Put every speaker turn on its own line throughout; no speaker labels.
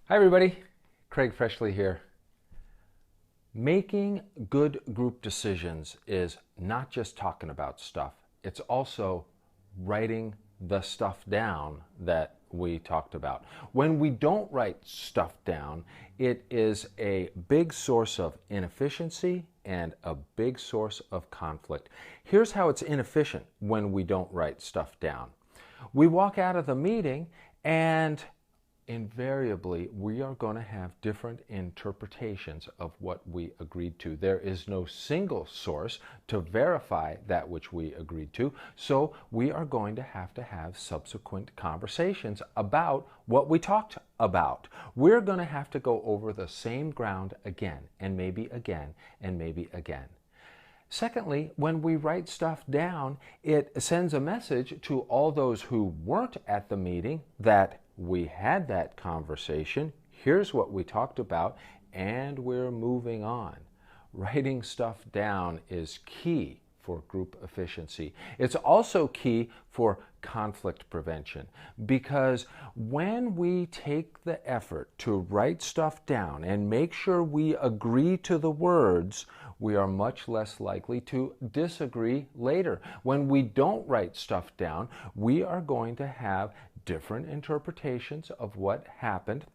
Hi everybody, Craig Freshley here. Making good group decisions is not just talking about stuff, it's also writing the stuff down that we talked about. When we don't write stuff down, it is a big source of inefficiency and a big source of conflict. Here's how it's inefficient when we don't write stuff down. We walk out of the meeting and invariably, we are going to have different interpretations of what we agreed to. There is no single source to verify that which we agreed to, so we are going to have subsequent conversations about what we talked about. We're going to have to go over the same ground again, and maybe again, and maybe again. Secondly, when we write stuff down, it sends a message to all those who weren't at the meeting that we had that conversation, here's what we talked about, and we're moving on. Writing stuff down is key for group efficiency. It's also key for conflict prevention, because when we take the effort to write stuff down and make sure we agree to the words, we are much less likely to disagree later. When we don't write stuff down, we are going to have different interpretations of what happened.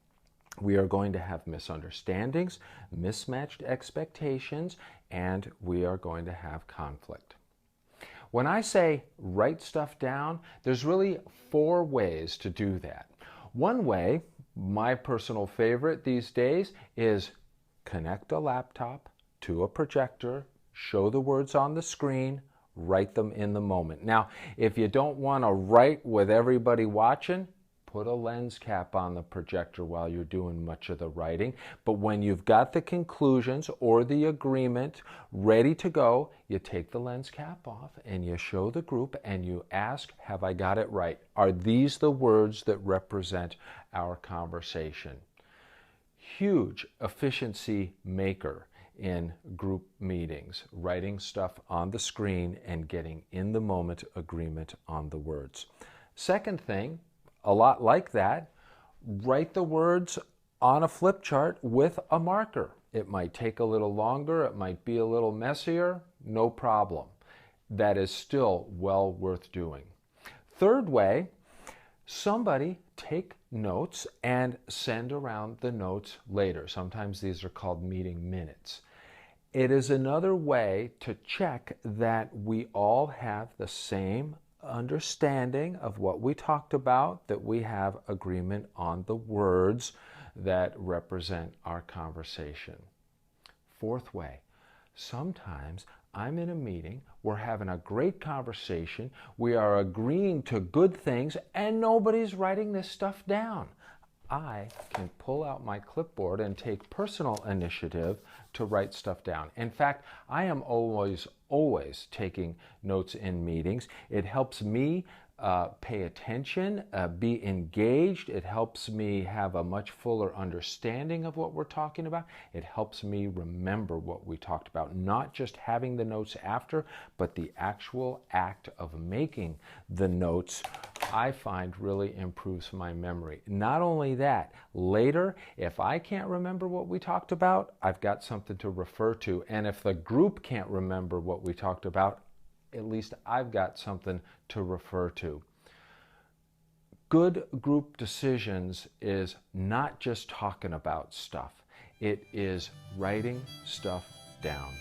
We are going to have misunderstandings, mismatched expectations, and we are going to have conflict. When I say write stuff down, there's really 4 ways to do that. One way, my personal favorite these days, is connect a laptop to a projector, show the words on the screen, write them in the moment. Now, if you don't want to write with everybody watching, put a lens cap on the projector while you're doing much of the writing. But when you've got the conclusions or the agreement ready to go, you take the lens cap off and you show the group and you ask, have I got it right? Are these the words that represent our conversation? Huge efficiency maker in group meetings, writing stuff on the screen and getting in the moment agreement on the words. Second thing, a lot like that, write the words on a flip chart with a marker. It might take a little longer, it might be a little messier, no problem. That is still well worth doing. Third way, somebody take notes and send around the notes later. Sometimes these are called meeting minutes. It is another way to check that we all have the same understanding of what we talked about, that we have agreement on the words that represent our conversation. Fourth way, sometimes I'm in a meeting, we're having a great conversation, we are agreeing to good things, and nobody's writing this stuff down. I can pull out my clipboard and take personal initiative to write stuff down. In fact, I am always taking notes in meetings. It helps me pay attention, be engaged. It helps me have a much fuller understanding of what we're talking about. It helps me remember what we talked about, not just having the notes after, but the actual act of making the notes, I find really improves my memory. Not only that, later, if I can't remember what we talked about, I've got something to refer to. And if the group can't remember what we talked about, at least I've got something to refer to. Good group decisions is not just talking about stuff. It is writing stuff down.